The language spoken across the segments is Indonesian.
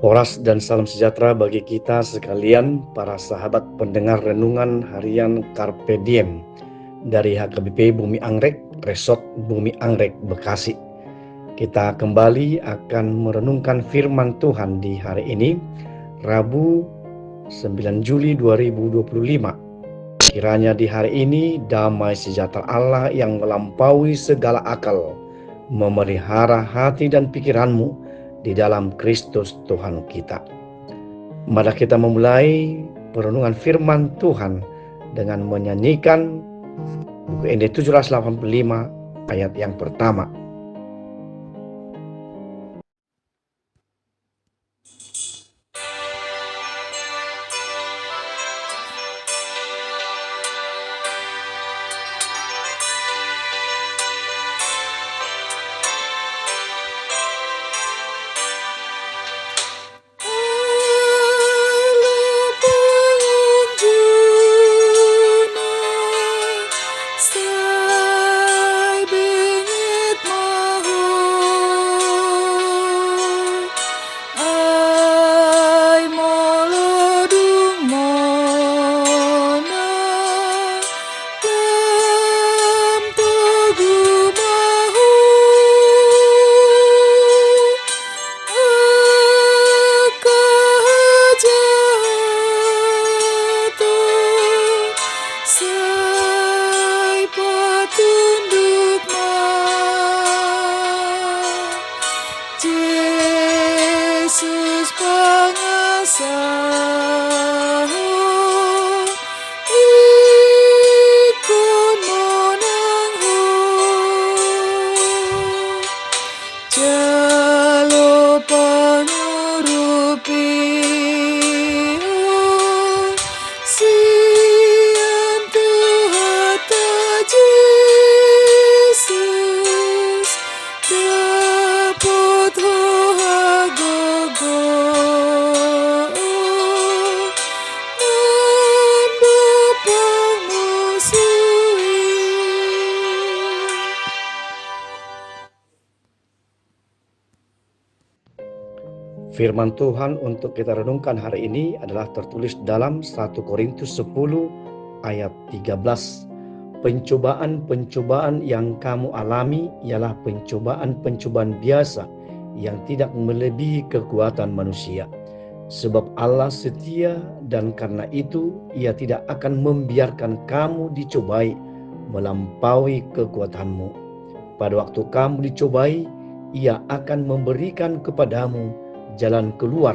Horas dan salam sejahtera bagi kita sekalian, para sahabat pendengar renungan harian Carpe Diem dari HKBP Bumi Anggrek, Resort Bumi Anggrek, Bekasi. Kita kembali akan merenungkan firman Tuhan di hari ini, Rabu 9 Juli 2025. Kiranya di hari ini damai sejahtera Allah yang melampaui segala akal memelihara hati dan pikiranmu di dalam Kristus Tuhan kita. Mari kita memulai perenungan firman Tuhan dengan menyanyikan buku ND 785 ayat yang pertama. Yesus pengasahku, ikut menangku, jalo pengurupi sian Tuhan Yesus dapat Firman Tuhan untuk kita renungkan hari ini adalah tertulis dalam 1 Korintus 10 ayat 13. Pencobaan-pencobaan yang kamu alami ialah pencobaan-pencobaan biasa yang tidak melebihi kekuatan manusia. Sebab Allah setia dan karena itu Ia tidak akan membiarkan kamu dicobai melampaui kekuatanmu. Pada waktu kamu dicobai, Ia akan memberikan kepadamu jalan keluar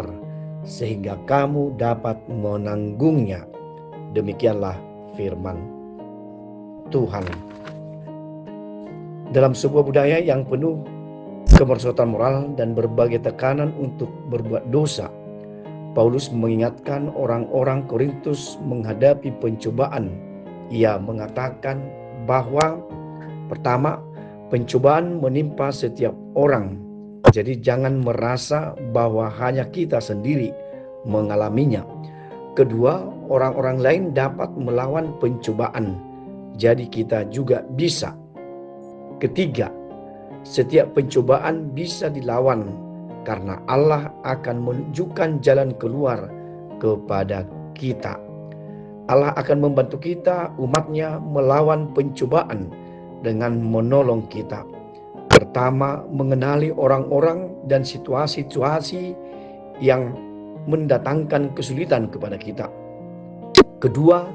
sehingga kamu dapat menanggungnya. Demikianlah firman Tuhan. Dalam sebuah budaya yang penuh kemerosotan moral dan berbagai tekanan untuk berbuat dosa, Paulus mengingatkan orang-orang Korintus menghadapi pencobaan. Ia mengatakan bahwa pertama, pencobaan menimpa setiap orang. Jadi jangan merasa bahwa hanya kita sendiri mengalaminya. Kedua, orang-orang lain dapat melawan pencobaan. Jadi kita juga bisa. Ketiga, setiap pencobaan bisa dilawan karena Allah akan menunjukkan jalan keluar kepada kita. Allah akan membantu kita, umatnya, melawan pencobaan dengan menolong kita. Pertama, mengenali orang-orang dan situasi-situasi yang mendatangkan kesulitan kepada kita. Kedua,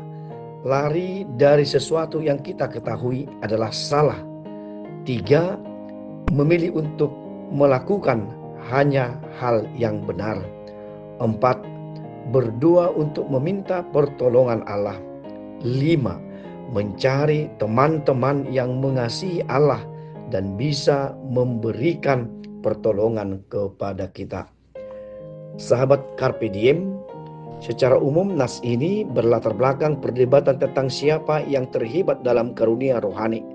lari dari sesuatu yang kita ketahui adalah salah. Tiga, memilih untuk melakukan hanya hal yang benar. Empat, berdoa untuk meminta pertolongan Allah. Lima, mencari teman-teman yang mengasihi Allah dan bisa memberikan pertolongan kepada kita. Sahabat Carpe Diem, secara umum nas ini berlatar belakang perdebatan tentang siapa yang terhebat dalam karunia rohani.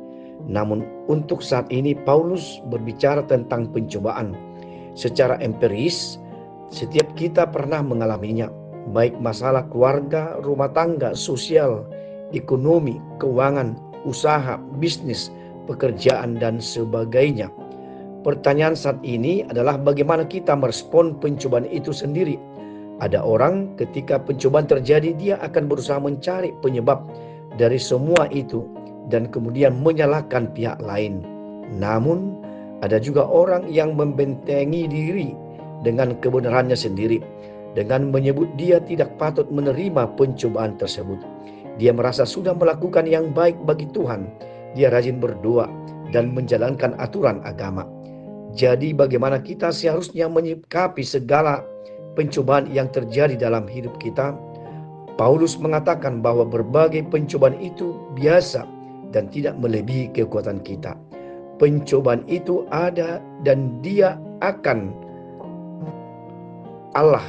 Namun untuk saat ini Paulus berbicara tentang pencobaan. Secara empiris, setiap kita pernah mengalaminya, baik masalah keluarga, rumah tangga, sosial, ekonomi, keuangan, usaha, bisnis, pekerjaan dan sebagainya. Pertanyaan saat ini adalah bagaimana kita merespon pencobaan itu sendiri. Ada orang ketika pencobaan terjadi, dia akan berusaha mencari penyebab dari semua itu dan kemudian menyalahkan pihak lain. Namun ada juga orang yang membentengi diri dengan kebenarannya sendiri, dengan menyebut dia tidak patut menerima pencobaan tersebut. Dia merasa sudah melakukan yang baik bagi Tuhan. Dia rajin berdoa dan menjalankan aturan agama. Jadi bagaimana kita seharusnya menyikapi segala pencobaan yang terjadi dalam hidup kita? Paulus mengatakan bahwa berbagai pencobaan itu biasa dan tidak melebihi kekuatan kita. Pencobaan itu ada dan dia akan Allah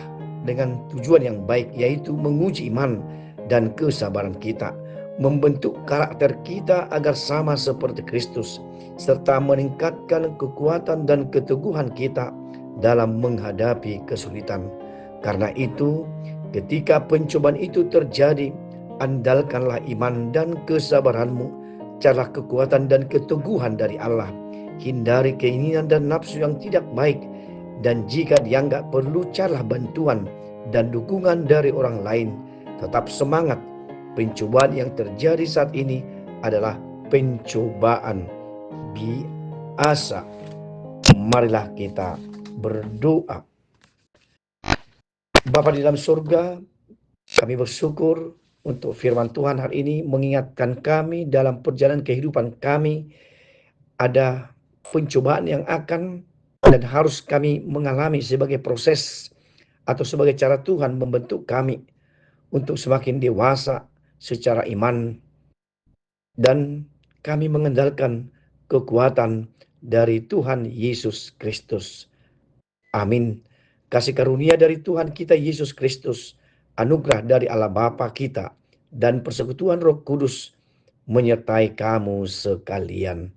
dengan tujuan yang baik, yaitu menguji iman dan kesabaran kita, membentuk karakter kita agar sama seperti Kristus, serta meningkatkan kekuatan dan keteguhan kita dalam menghadapi kesulitan. Karena itu, ketika pencobaan itu terjadi, andalkanlah iman dan kesabaranmu, carilah kekuatan dan keteguhan dari Allah. Hindari keinginan dan nafsu yang tidak baik, dan jika dianggap perlu, carilah bantuan dan dukungan dari orang lain. Tetap semangat. Pencobaan yang terjadi saat ini adalah pencobaan biasa. Marilah kita berdoa. Bapa di dalam surga, kami bersyukur untuk firman Tuhan hari ini mengingatkan kami dalam perjalanan kehidupan kami ada pencobaan yang akan dan harus kami mengalami sebagai proses atau sebagai cara Tuhan membentuk kami untuk semakin dewasa secara iman, dan kami mengandalkan kekuatan dari Tuhan Yesus Kristus. Amin. Kasih karunia dari Tuhan kita Yesus Kristus, anugerah dari Allah Bapa kita, dan persekutuan Roh Kudus menyertai kamu sekalian.